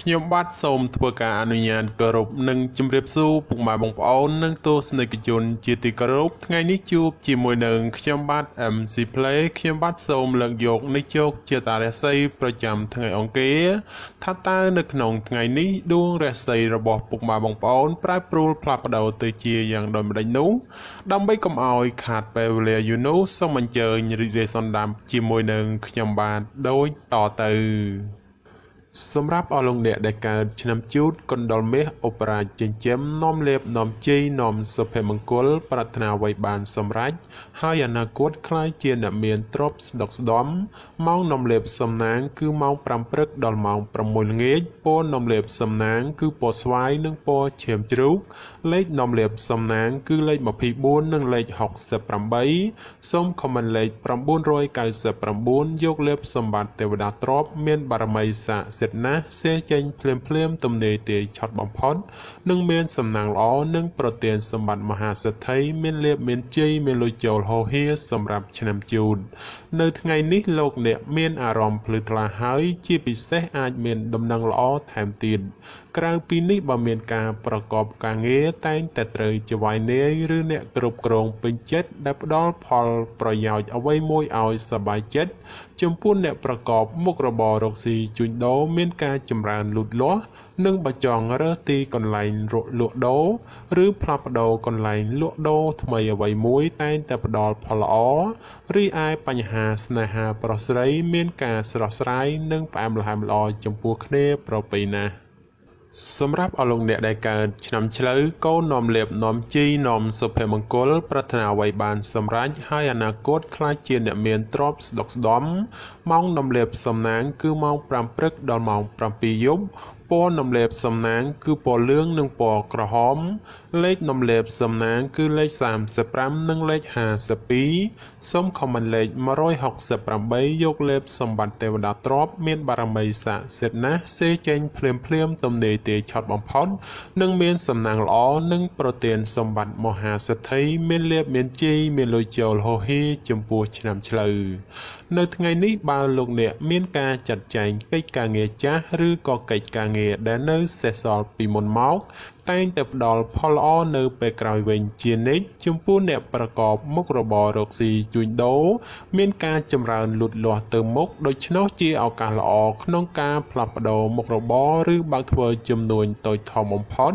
ខ្ញុំបាទសូមធ្វើការអនុញ្ញាតគោរពនិងជម្រាបសួរពុកម៉ែបងប្អូននិងទស្សនិកជនជាទីគោរពថ្ងៃនេះជួបជាមួយនឹងខ្ញុំបាទ MC Play ខ្ញុំបាទសូមលើកយកនៃជោគជាតារាសីប្រចាំថ្ងៃអង្គារថាតើនៅក្នុងថ្ងៃនេះដួងរាសីរបស់ពុកម៉ែបងប្អូនប្រែប្រួលផ្លាស់ប្ដូរទៅជាយ៉ាងដូចម្តេចនោះដើម្បីកុំឲ្យខាតពេលវេលាយូរនោះសូមអញ្ជើញរីករាយសន្តាប់ជាមួយនឹងខ្ញុំបាទដូចតទៅសម្រាប់អស់លោកអ្នកដែលកើតឆ្នាំជូតកុណ្ដុលមាសឧបរាជចិញ្ចឹមនាំលាភនាំជ័យនាំសុភមង្គលប្រាថ្នាអ្វីបានសម្រេចហើយអនាគតខ្លាយជាអ្នកមានទ្រព្យស្ដុកស្ដំម៉ោងនាំលាភសំណាងគឺម៉ោង5ព្រឹកដល់ម៉ោង6ល្ងាចពណ៌នាំលាភសំណាងគឺពណ៌ស្វាយនិងពណ៌ឈាមជ្រូកលេខនាំលាភសំណាងគឺលេខ24និងលេខ68សូមខមមិនលេខ999យកលាភសម្បត្តិទេវតាទ្រព្យមានបារមីស័ក្តិសិទ្ធិណាស់សេចេញភ្លាមទំនេរទាយឆត់បំផុតនិងមានសំណាងល្អនិងប្រទានសម្បត្តិមហាសេដ្ឋីមានលាភមានជ័យមានលុយចូលហូរហៀសម្រាប់ឆ្នាំជូតនៅថ្ងៃនេះលោកអ្នកមានអារម្មណ៍ភ្លឺថ្លាហើយជាពិសេសអាចមានដំណឹងល្អថែមទៀតក្រៅពីនេះបើមានការប្រកបការងារតែងតែត្រូវជាវាយនាយឬអ្នកគ្រប់គ្រងពេញចិត្តដែលផ្ដល់ផលប្រយោជន៍អ្វីមួយឲ្យសប្បាយចិត្តចំពោះអ្នកប្រកបមុខរបររកស៊ីជួញដូរមានការចម្រើនលូតលាស់និងបច្ចងរើសទីកន្លែងលក់ដូរឬផ្លាស់ប្ដូរកន្លែងលក់ដូរថ្មីអ្វីមួយតែងតែផ្ដល់ផលល្អរីឯបញ្ហាស្នេហាប្រុសស្រីមានការស្រស់ស្រាយនិងផ្អែមល្ហែមល្អចំពោះគ្នាប្រពៃណាស់សម្រាប់អស់លោកអ្នកដែលកើតឆ្នាំឆ្លូវកូននាំលាភនាំជ័យនាំសុភមង្គលប្រាថ្នាអ្វីបានសម្រេចហើយអនាគតខ្លាចជាអ្នកមានទ្រព្យស្ដុកស្ដំម៉ោងនាំលាភសំណាងគឺម៉ោង5ព្រឹកដល់ម៉ោង7យប់ពណ៌នាំលាភសំណាងគឺពណ៌លឿងនិងពណ៌ក្រហមលេខនាំលាភសំណាងគឺលេខ35និងលេខ52សូមខមមិនលេខ168យកលេខសម្បត្តិទេវតាទ្រព្យមានបារមីស័ក្តិសិទ្ធិណាស់សេចេញភ្លាមទំនេរទាយឆត់បំផុតនិងមានសំណាងល្អនិងប្រទានសម្បត្តិមហាសេដ្ឋីមានលាភមានជ័យមានលុយចូលហូរហៀចំពោះឆ្នាំឆ្លូវនៅថ្ងៃនេះបើលោកអ្នកមានការចាត់ចែងកិច្ចការងារចាស់ឬក៏កិច្ចការងារដែលនៅសេសសល់ពីមុនមកតែងតែផ្ដល់ផលល្អនៅពេលក្រោយវិញជានិច្ចចំពោះអ្នកប្រកបមុខរបររកស៊ីជួញដូរមានការចម្រើនលូតលាស់ទៅមុខដូច្នោះជាឱកាសល្អក្នុងការផ្លាស់ប្ដូរមុខរបរឬបើកធ្វើចំនួនតូចធំបំផុត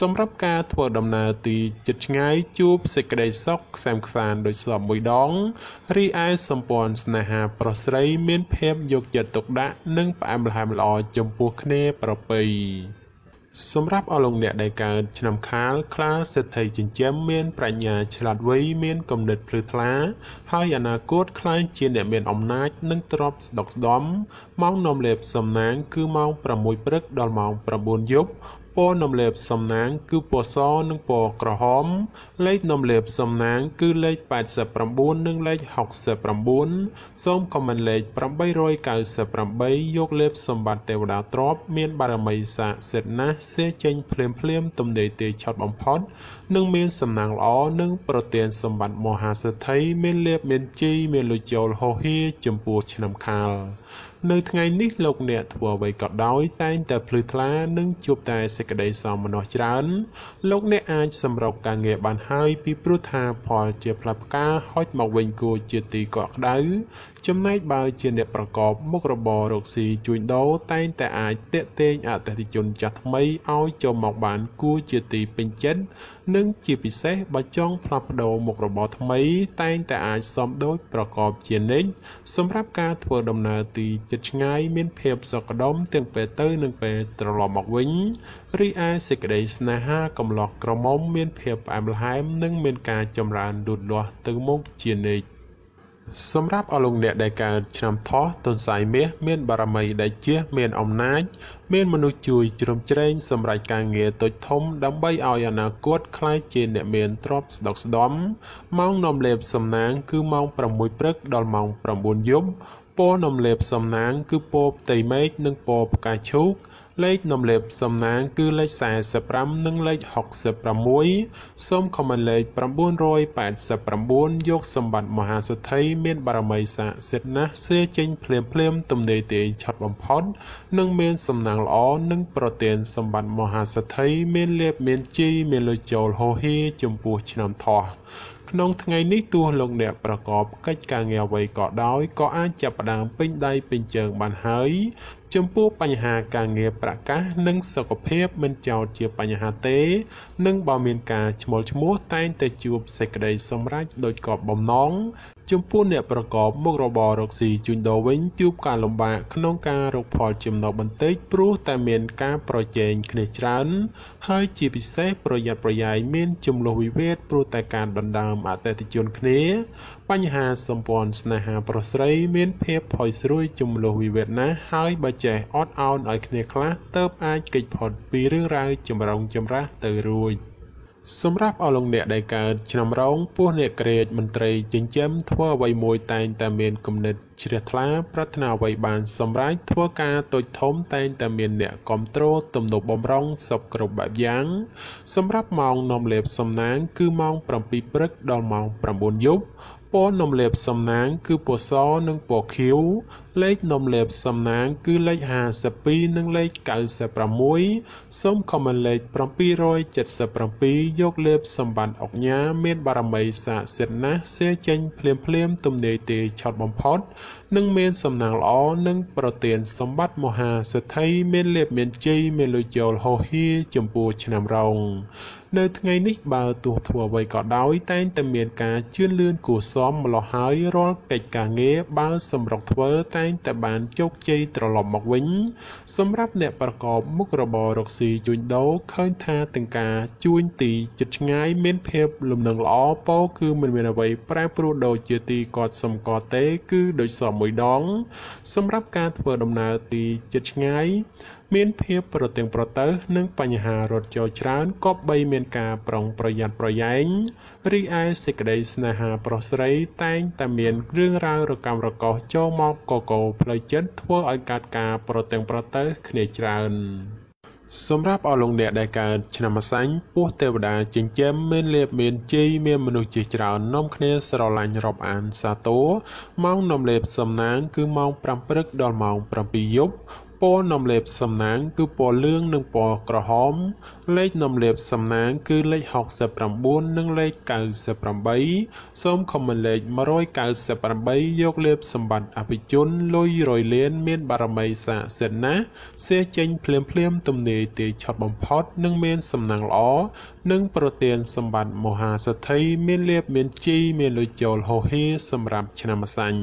សម្រាប់ការធ្វើដំណើរទីជិតឆ្ងាយជួបសេចក្តីសុខខ្សែមខ្សាន្តដូចស្លាប់មួយដងរីឯសម្ព័ន្ធស្នេហាប្រុសស្រីមានភាពយកចិត្តទុកដាក់និងផ្អែមល្ហែមល្អចំពោះគ្នាប្រពៃសម្រាប់អស់លោកអ្នកដែលកើតឆ្នាំខាលខ្លាសេដ្ឋីចិញ្ចឹមមានប្រាជ្ញាឆ្លាតវៃមានគំនិតភ្លឺថ្លាហើយអនាគតខ្លាយជាអ្នកមានអំណាចនិងទ្រព្យស្ដុកស្ដំម៉ោងនាំលាភសំណាងគឺម៉ោង6ព្រឹកដល់ម៉ោង9យប់ពណ៌នាំលាភសំណាងគឺពណ៌សនិងពណ៌ក្រហមលេខនាំលាភសំណាងគឺលេខ89និងលេខ69សូមខមមិនលេខ898យកលេខសម្បត្តិទេវតាទ្រព្យមានបារមីស័ក្តិសិទ្ធិណាស់សេចេញភ្លាមទំនេរទាយឆត់បំផុតនិងមានសំណាងល្អនិងប្រទានសម្បត្តិមហាសេដ្ឋីមានលាភមានជ័យមានលុយចូលហូរហៀចំពោះឆ្នាំខាលនៅថ្ងៃនេះលោកអ្នកធ្វើអ្វីក៏ដោយតែងតែភ្លឺថ្លានិងជួបតែសេចក្តីសោមនស្សច្រើនលោកអ្នកអាចសម្រុកការងារបានហើយពីព្រោះថាផលជាផ្លែផ្កាហុចមកវិញគួរជាទីកក់ក្ដៅចំណែកបើជាអ្នកប្រកបមុខរបររកស៊ីជួញដូរតែងតែអាចទាក់ទាញអតិថិជនចាស់ថ្មីឲ្យចូលមកបានគួរជាទីពេញចិត្តនិងជាពិសេសបើចង់ផ្លាស់ប្ដូរមុខរបរថ្មីតែងតែអាចសមដូចប្រកបជានិច្ចសម្រាប់ការធ្វើដំណើរទីជិតឆ្ងាយមានភាពសុខដុមទាំងពេលទៅនិងពេលត្រឡប់មកវិញរីឯសេចក្តីស្នេហាកំឡោះក្រមុំមានភាពផ្អែមល្ហែមនិងមានការចម្រើនលូតលាស់ទៅមុខជានិច្ចសម្រាប់អស់លោកអ្នកដែលកើតឆ្នាំថោះទុនសាយមាសមានបារមីដែលជាមានអំណាចមានមនុស្សជួយជ្រោមជ្រែងសម្រាប់ការងារតូចធំដើម្បីឲ្យអនាគតក្លាយជាអ្នកមានទ្រព្យស្ដុកស្ដំម៉ោងនាំលាភសំណាងគឺម៉ោង6ព្រឹកដល់ម៉ោង9យប់ព ពណ៌នំលេបសំណាងគឺពណ៌ផ្ទៃមេឃនិងពណ៌ផ្កាឈូកលេខនំលេបសំណាងគឺលេខ45និងលេខ66សូមខមមិនលេខ989យកសម្បត្តិមហាសេដ្ឋីមានបារមីស័ក្តិសិទ្ធិណាស់សេចេញភ្លាមទំនេរទេឆត់បំផុតនិងមានសំណាងល្អនិងប្រទានសម្បត្តិមហាសេដ្ឋីមានលៀបមានជីមានលុយចូលហូហៀចំពោះឆ្នាំថោះក្នុងថ្ងៃនេះទោះលោកអ្នកប្រកបកិច្ចការងារអ្វីក៏ដោយក៏អាចចាប់ផ្ដើមពេញដៃពេញជើងបានហើយចំពោះបញ្ហាការងារប្រកាសនិងសុខភាពមិនចោទជាបញ្ហាទេនិងបើមានការឈ្មោលឈ្មោះតែងតែជួបសេចក្តីសម្រេចដោយកប់បំណងចំពោះអ្នកប្រកបមុខរបររកស៊ីជួញដូរវិញជួបការលំបាកក្នុងការរកផលចំណូលបន្តិចព្រោះតែមានការប្រជែងគ្នាច្រើនហើយជាពិសេសប្រយ័ត្នប្រយែងមានជម្លោះវិវាទព្រោះតែការដណ្ដើមអតិថិជនគ្នាបញ្ហាសម្ព័ន្ធស្នេហាប្រុសស្រីមានភាពផុយស្រួយជម្លោះវិវាទណាស់ហើយបើចេះអត់ឱនឲ្យគ្នាខ្លះទើបអាចគេចផុតពីរឿងរ៉ាវចម្រុងចម្រាស់ទៅរួចសម្រាប់អស់លោកអ្នកដែលកើតឆ្នាំរោងពោះអ្នកក្រៀតមន្ត្រីចិញ្ចឹមធ្វើអ្វីមួយតែងតែមានគំនិតជ្រះថ្លាប្រាថ្នាអ្វីបានសម្រេចធ្វើការតូចធំតែងតែមានអ្នកគ្រប់គ្រងទំនុកបំរុងសពគ្រប់បែបយ៉ាងសម្រាប់ម៉ោងនាំលេបសំណាងគឺម៉ោង7ព្រឹកដល់ម៉ោង9យប់ពណ៌នំលេបសំណាងគឺពណ៌សនិងពណ៌ខៀវលេខនំលេបសំណាងគឺលេខ52និងលេខ96សូមខមមិនលេខ777យកលេបសម្បត្តិអុកញ៉ាមានបារមីស័ក្តិសិទ្ធិណាស់សេចេញភ្លាមទំនេរទេឆត់បំផុតនិងមានសំណាងល្អនិងប្រទានសម្បត្តិមហាសេដ្ឋីមានលេបមានជ័យមានលុយចូលហូហៀចំពោះឆ្នាំរោងនៅថ្ងៃនេះបើទោះធ្វើអ្វីក៏ដោយតែងតែមានការជឿនលឿនគួរសមម្លោះហើយរាល់កិច្ចការងារបើសម្រុកធ្វើតែងតែបានជោគជ័យត្រឡប់មកវិញសម្រាប់អ្នកប្រកបមុខរបររកស៊ីជួញដូរឃើញថាទាំងការជួញទីជិតឆ្ងាយមានភាពលំនឹងល្អពោគឺមិនមានអ្វីប្រែប្រួលដូចជាទីគាត់សំកទេគឺដូចសមមួយដងសម្រាប់ការធ្វើដំណើរទីជិតឆ្ងាយមានភាពប្រទាំងប្រទៅនិងបញ្ហារត់ចូលច្រើនក៏បីមានការប្រុងប្រយ័ត្នប្រយែងរីឯសេចក្តីស្នេហាប្រុសស្រីតែងតែមានរឿងរ៉ាវរកាំរកោសចូលមកកកផ្លូវចិត្តធ្វើឲ្យកើតការប្រទាំងប្រទៅគ្នាច្រើនសម្រាប់អស់លោកអ្នកដែលកើតឆ្នាំម្សាញ់ពោះទេវតាចិញ្ចឹមមានលៀបមានជ័យមានមនុស្សជាច្រើននាំគ្នាស្រឡាញ់រាប់អានសាទរម៉ោងនាំលេបសំណាងគឺម៉ោង5ព្រឹកដល់ម៉ោង7យប់ពណ៌នំលេបសំណាងគឺពណ៌លឿងនិងពណ៌ក្រហមលេខនំលេបសំណាងគឺលេខ69និងលេខ98សូមខមមិនលេខ198យកលេបសម្បត្តិអភិជនលុយរយលានមានបារមីស័ក្តិសិទ្ធិណាស់សេចេញភ្លាមទំនេរទេឆត់បំផុតនិងមានសំណាងល្អនិងប្រទានសម្បត្តិមហាសេដ្ឋីមានលៀបមានជីមានលុយចូលហូហៀសម្រាប់ឆ្នាំម្សាញ់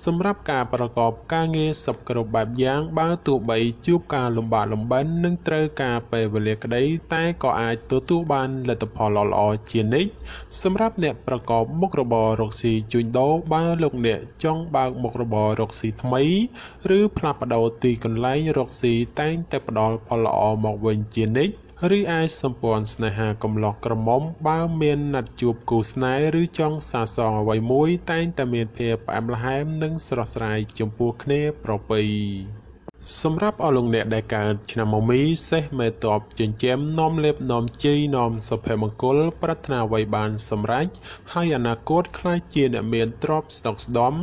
សម្រាប់ការប្រកបការងារសពគ្រប់បែបយ៉ាងបើទោះបីជួបការលំបាកលំបិននិងត្រូវការពេលវេលាក្តីតែក៏អាចទទួលបានលទ្ធផលល្អជានិច្ចសម្រាប់អ្នកប្រកបមុខរបររកស៊ីជួញដូរបើលោកអ្នកចង់បើកមុខរបររកស៊ីថ្មីឬផ្លាស់ប្ដូរទីកន្លែងរកស៊ីតែងតែផ្ដល់ផលល្អមកវិញជានិច្ចឬអាចសម្ព័ន្ធស្នេហាកំឡោះក្រមុំបើមានណាត់ជួបគូស្នេហ៍ឬចង់សាសងអ្វីមួយតែងតែមានភាពផ្អែមល្ហែមនិងស្រស់ស្រាយចំពោះគ្នាប្រពៃសម្រាប់អស់លោកអ្នកដែលកើតឆ្នាំមមីសេះមេតបចិញ្ចឹមនាំលេបនាំជ័យនាំសុភមង្គលប្រាថ្នាអ្វីបានសម្រេចហើយអនាគតខ្លាចជាអ្នកមានទ្រព្យស្តុកស្តម្ភ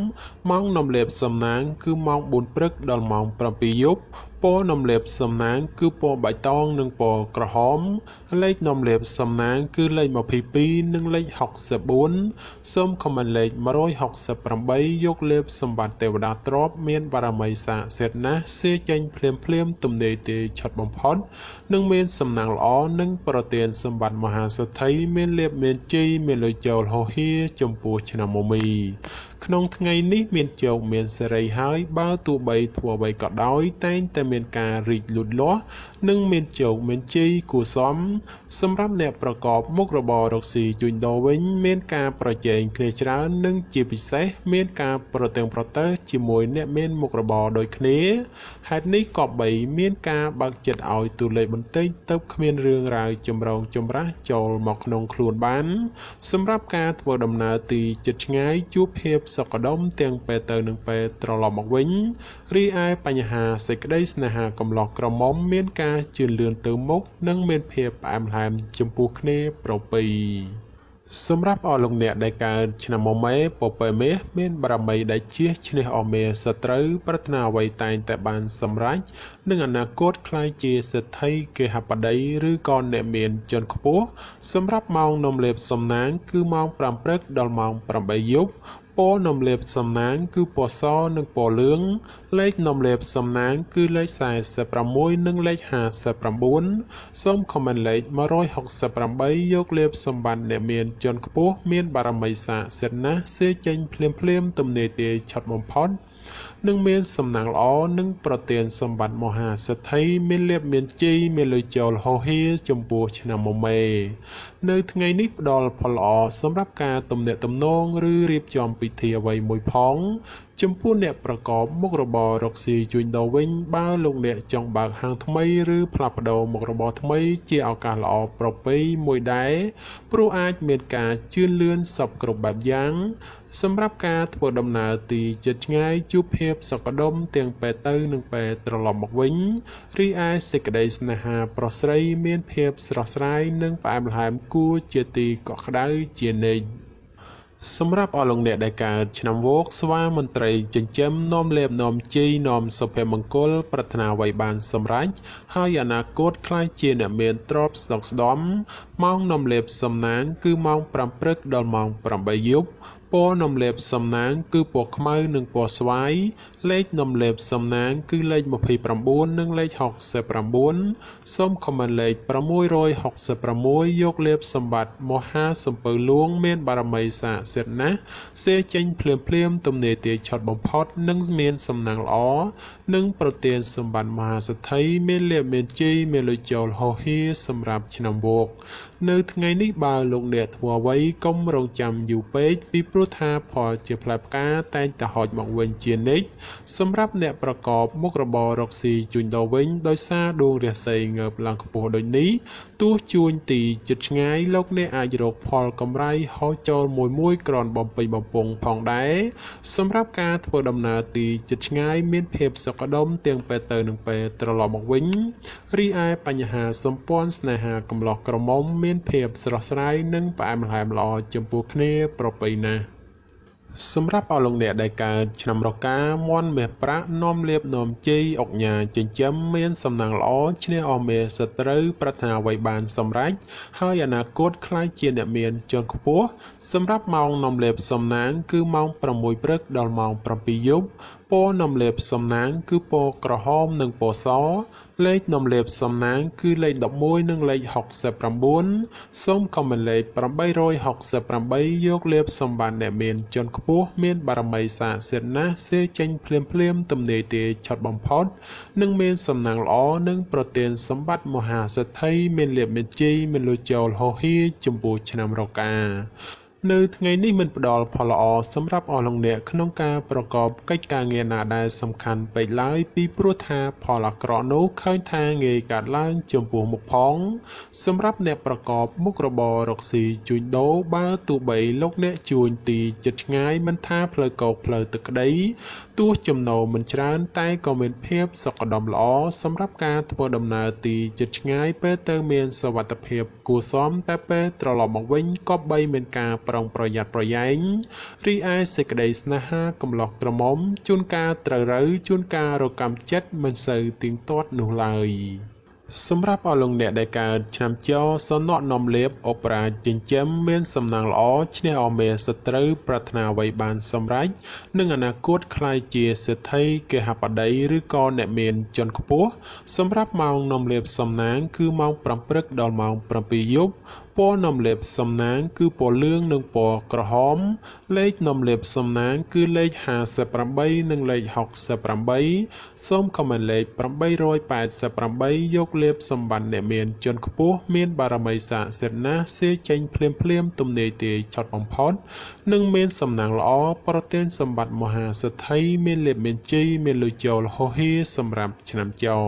ម៉ោងនាំលេបសំណាងគឺម៉ោង4ព្រឹកដល់ម៉ោង7យប់ពណ៌នំលេបសំណាងគឺពណ៌បៃតងនិងពណ៌ក្រហមលេខនំលេបសំណាងគឺលេខ22និងលេខ64សូមខមមិនលេខ168យកលេបសម្បត្តិទេវតាទ្រព្យមានបារមីស័ក្តិសិទ្ធិណាស់សេចេញភ្លាមទំនេរទេឆត់បំផុតនិងមានសំណាងល្អនិងប្រទានសម្បត្តិមហាសេដ្ឋីមានលេបមានជ័យមានលុយចូលហូហៀចំពោះឆ្នាំមមីក្នុងថ្ងៃនេះមានជោគមានសេរីហើយបើទោះបីធ្វើអ្វីក៏ដោយតែងតែ មានការរីកលូតលាស់និងមានជោគមានជ័យគួរសមសម្រាប់អ្នកប្រកបមុខរបររកស៊ីជួញដូរវិញមានការប្រជែងគ្នាច្រើននិងជាពិសេសមានការប្រទែងប្រទែងជាមួយអ្នកមានមុខរបរដូចគ្នាហេតុនេះក៏បីមានការបើកចិត្តឲ្យទូលេខបន្តិចទៅគ្មានរឿងរ៉ាវចម្រូងចម្រាសចូលមកក្នុងខ្លួនបានសម្រាប់ការធ្វើដំណើរទីជិតឆ្ងាយជួបភាពសុខដុមទាំងពេលទៅនិងពេលត្រឡប់មកវិញរីឯបញ្ហាសេចក្តីស្នេហាកំឡោះក្រមុំមានការជឿនលឿនទៅមុខនិងមានភាពផ្អែមល្ហែមចំពោះគ្នាប្រពៃសម្រាប់អស់លោកអ្នកដែលកើតឆ្នាំមមែពពែមាសមានបារមីដែលជះឈ្នះអស់មាសត្រូវប្រាថ្នាអ្វីតែងតែបានសម្រេចនឹងអនាគតក្លាយជាសេដ្ឋីគេហបតីឬក៏អ្នកមានជាន់ខ្ពស់សម្រាប់ម៉ោងនំលេបសំណាងគឺម៉ោង5ព្រឹកដល់ម៉ោង8យប់ពណ៌នំលេបសំណាងគឺពណ៌សនិងពណ៌លឿងលេខនំលេបសំណាងគឺលេខ46និងលេខ59សូមខមមិនលេខ168យកលេបសម្បត្តិអ្នកមានជាន់ខ្ពស់មានបារមីស័ក្តិសិទ្ធិណាស់សេចេញភ្លាមទំនេរទាយឆត់បំផុតនឹងមានសំណាងល្អនិងប្រទានសម្បត្តិមហាសេដ្ឋីមានលៀបមានជ័យមានលុយចូលហោហៀចំពោះឆ្នាំមមែនៅថ្ងៃនេះផ្ដល់ផលល្អសម្រាប់ការទំនាក់ទំនងឬរៀបចំពិធីអ្វីមួយផងចំពោះអ្នកប្រកបមុខរបររកស៊ីជួញដូរវិញបើលោកអ្នកចង់បើកហាងថ្មីឬផ្លាស់ប្ដូរមុខរបរថ្មីជាឱកាសល្អប្រពៃមួយដែរព្រោះអាចមានការជឿនលឿនសពគ្រប់បែបយ៉ាងសម្រាប់ការធ្វើដំណើរទីជិតឆ្ងាយជួបភាពសុខដុមទាំងពេលទៅនិងពេលត្រឡប់មកវិញរីឯសេចក្តីស្នេហាប្រុសស្រីមានភាពស្រស់ស្រាយនិងផ្អែមល្ហែមគួរជាទីកក់ក្ដៅជានិច្ចសម្រាប់អស់លោកអ្នកដែលកើតឆ្នាំវោកស្វាមន្ត្រីចិញ្ចឹមនាំលេបនាំជ័យនាំសុភមង្គលប្រាថ្នាអ្វីបានសម្រេចហើយអនាគតក្លាយជាអ្នកមានទ្រព្យស្ដុកស្ដំម៉ោងនាំលេបសំណាងគឺម៉ោង5ព្រឹកដល់ម៉ោង8យប់ពណ៌នំលេបសំណាងគឺពណ៌ខ្មៅនិងពណ៌ស្វាយលេខនំលេបសំណាងគឺលេខ29និងលេខ69សូមខមមិនលេខ666យកលេបសម្បត្តិមហាសំពៅលួងមានបារមីស័ក្តិសិទ្ធិណាស់សេចេញភ្លាមទំនេរទាយឆត់បំផុតនិងមានសំណាងល្អនិងប្រទានសម្បត្តិមហាសេដ្ឋីមានលៀបមានជ័យមានលុយចូលហោហៀសម្រាប់ឆ្នាំវោកនៅថ្ងៃនេះបើលោកអ្នកធ្វើអ្វីកុំរងចាំយូរពេកពីព្រោះថាផលជាផ្លែផ្កាតែងតែហោចមកវិញជានិច្ចសម្រាប់អ្នកប្រកបមុខរបររកស៊ីជួញដូរវិញដោយសារដួងរាសីងើបឡើងខ្ពស់ដូចនេះទោះជួញទីជិតឆ្ងាយលោកអ្នកអាចរកផលកម្រៃហោចចូលមួយក្រនបំពេញបំពង់ផងដែរសម្រាប់ការធ្វើដំណើរទីជិតឆ្ងាយមានភាពសុខដុមទាំងពេលទៅនិងពេលត្រឡប់មកវិញរីឯបញ្ហាសម្ព័ន្ធស្នេហាកំឡោះក្រមុំមានភាពស្រស់ស្រាយនិងផ្អែមល្ហែមល្អចំពោះគ្នាប្រពៃណាស់សម្រាប់អស់លោកអ្នកដែលកើតឆ្នាំរកាមន់មាសប្រាក់នាំលៀបនាំជ័យអុកញ៉ាចិញ្ចឹមមានសំណាងល្អឈ្នះអស់មាសត្រូវប្រាថ្នាអ្វីបានសម្រេចហើយអនាគតក្លាយជាអ្នកមានជាន់ខ្ពស់សម្រាប់ម៉ោងនាំលៀបសំណាងគឺម៉ោង6ព្រឹកដល់ម៉ោង7យប់ពណ៌នាំលេបសំណាងគឺពណ៌ក្រហមនិងពណ៌សលេខនាំលេបសំណាងគឺលេខ11និងលេខ69សូមខមមិនលេខ868យកលេបសម្បត្តិអ្នកមានជាន់ខ្ពស់មានបារមីស័ក្តិសិទ្ធិណាស់សេចេញភ្លាមទំនេរទាយឆត់បំផុតនិងមានសំណាងល្អនិងប្រទានសម្បត្តិមហាសេដ្ឋីមានលៀបមានជ័យមានលុយចូលហោហៀចំពោះឆ្នាំរកានៅថ្ងៃនេះមិនផ្ដល់ផលល្អសម្រាប់អស់លោកអ្នកក្នុងការប្រកបកិច្ចការងារណាដែលសំខាន់ពេកឡើយពីព្រោះថាផលអាក្រក់នោះឃើញថាងាយកើតឡើងចំពោះមុខផងសម្រាប់អ្នកប្រកបមុខរបររកស៊ីជួញដូរបើទោះបីលោកអ្នកជួញទីជិតឆ្ងាយមិនថាផ្លូវកោកផ្លូវទឹកក្តីទោះចំណូលមិនច្រើនតែក៏មានភាពសុខដុមល្អសម្រាប់ការធ្វើដំណើរទីជិតឆ្ងាយពេលទៅមានសុវត្ថិភាពគួរសមតែពេលត្រឡប់មកវិញក៏បីមានការប្រុងប្រយ័ត្នប្រយែងរីឯសេចក្តីស្នេហាកំឡោះក្រមុំជួនកាលត្រូវរើជួនកាលរកម្មចិត្តមិនសូវទៀងទាត់នោះឡើយសម្រាប់អស់លោកអ្នកដែលកើតឆ្នាំចសនៈនាំលេបអបរាជចិញ្ចឹមមានសំណាងល្អឈ្នះអមេសត្រូវប្រាថ្នាអ្វីបានសម្រេចនឹងអនាគតក្លាយជាសេដ្ឋីគេហបតីឬក៏អ្នកមានជាន់ខ្ពស់សម្រាប់ម៉ោងនាំលេបសំណាងគឺម៉ោង5ព្រឹកដល់ម៉ោង7យប់ព ពណ៌នំលេបសំណាងគឺពណ៌លឿងនិងពណ៌ក្រហមលេខនំលេបសំណាងគឺលេខ58និងលេខ68សូមខមមិនលេខ888យកលេបសម្បត្តិអ្នកមានជាន់ខ្ពស់មានបារមីស័ក្តិសិទ្ធិណាស់សេចេញភ្លាមទំនាយទាយឆត់បំផុតនិងមានសំណាងល្អប្រទានសម្បត្តិមហាសិទ្ធិមានលេបមានជ័យមានលុយចូលហោហៀសម្រាប់ឆ្នាំចោ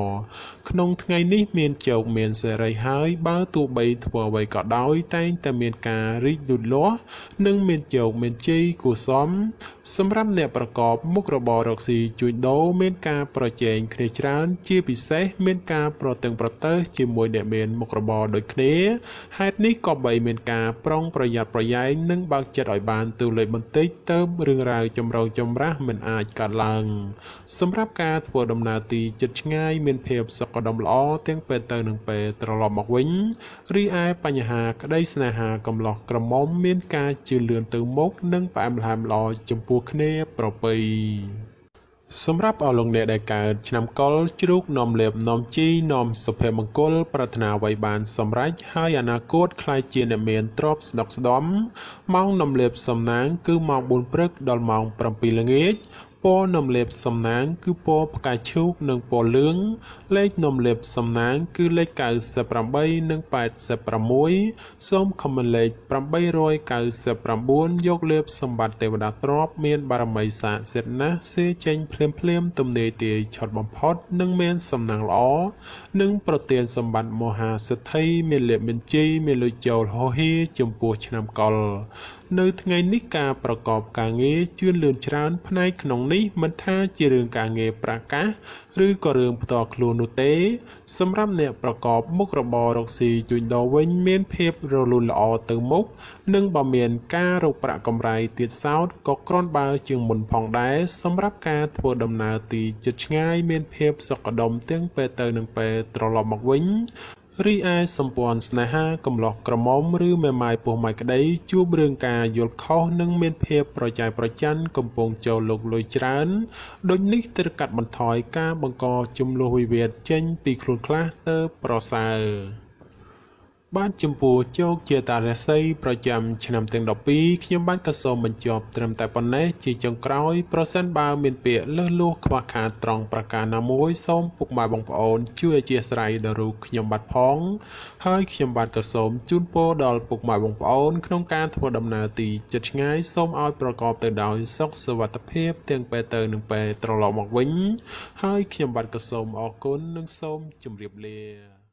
ក្នុងថ្ងៃនេះមានជោគមានសេរីហើយបើទោះបីធ្វើអ្វីក៏ដោយតែងតែមានការរីកលូតលាស់និងមានជោគមានជ័យគួរសមសម្រាប់អ្នកប្រកបមុខរបររកស៊ីជួញដូរមានការប្រជែងគ្នាច្រើនជាពិសេសមានការប្រតឹងប្រទើសជាមួយអ្នកមានមុខរបរដូចគ្នាហេតុនេះក៏បីមានការប្រុងប្រយ័ត្នប្រយែងនិងបើកចិត្តឲ្យបានទូលេខបន្តិចទៅរឿងរ៉ាវចម្រូងចម្រាសមិនអាចកើតឡើងសម្រាប់ការធ្វើដំណើរទីជិតឆ្ងាយមានភាពសុខដុមល្អទាំងពេលទៅនិងពេលត្រឡប់មកវិញរីឯបញ្ហាក្តីស្នេហាកំឡោះក្រមុំមានការជឿនលឿនទៅមុខនិងផ្អែមល្ហែមល្អចំពោះគ្នាប្រពៃសម្រាប់អស់លោកអ្នកដែលកើតឆ្នាំកុរជ្រូកនាំលេបនាំជីនាំសុភមង្គលប្រាថ្នាអ្វីបានសម្រេចហើយអនាគតខ្លាយជាអ្នកមានទ្រព្យស្ដុកស្ដំម៉ោងនាំលេបសំណាងគឺម៉ោង4ព្រឹកដល់ម៉ោង7ល្ងាចពណ៌នំលេបសំណាងគឺពណ៌ផ្កាឈូកនិងពណ៌លឿងលេខនំលេបសំណាងគឺលេខ98និង86សូមខមមិនលេខ899យកលេបសម្បត្តិទេវតាទ្រព្យមានបារមីស័ក្តិសិទ្ធិណាស់សេចេញភ្លាមទំនាយទាយឆត់បំផុតនិងមានសំណាងល្អនិងប្រទានសម្បត្តិមហាសិទ្ធិមានលេបមានជ័យមានលុយចូលហោហៀចំពោះឆ្នាំកុរនៅថ្ងៃនេះការប្រកបការងារជឿនលឿនច្រើនផ្នែកក្នុងនេះមិនថាជារឿងការងារប្រកាសឬក៏រឿងផ្ទាល់ខ្លួននោះទេសម្រាប់អ្នកប្រកបមុខរបររកស៊ីជួញដូរវិញមានភាពរលូនល្អទៅមុខនិងបើមានការរកប្រាក់កម្រៃទៀតសោតក៏គ្រាន់បើជាងមុនផងដែរសម្រាប់ការធ្វើដំណើរទីជិតឆ្ងាយមានភាពសុខដុមទាំងពេលទៅនិងពេលត្រឡប់មកវិញរីឯសម្ព័ន្ធស្នេហាកំឡោះក្រមុំឬមេម៉ាយពោះម៉ាយក្តីជួបរឿងការយល់ខុសនិងមានភាពប្រច័យប្រច័ណ្ឌកំពុងចូលលោកលុយច្រើនដូចនេះត្រូវកាត់បន្ថយការបង្កជំលោះវិវាទចេញពីខ្លួនខ្លះទៅប្រសើរបាទចំពោះជោគជាតារាសីប្រចាំឆ្នាំទាំង12ខ្ញុំបានក៏សូមបញ្ចប់ត្រឹមតែប៉ុណ្ណេះជាចុងក្រោយប្រសិនបើមានពាក្យលើសលួសខ្វះខាតត្រង់ប្រការណាមួយសូមពុកម៉ែបងប្អូនជួយអធ្យាស្រ័យដល់រូបខ្ញុំបាទផងហើយខ្ញុំបាទក៏សូមជូនពរដល់ពុកម៉ែបងប្អូនក្នុងការធ្វើដំណើរទីជិតឆ្ងាយសូមឲ្យប្រកបទៅដោយសុខសុវត្ថិភាពទាំងពេលទៅនិងពេលត្រឡប់មកវិញហើយខ្ញុំបាទក៏សូមអរគុណនិងសូមជម្រាបលា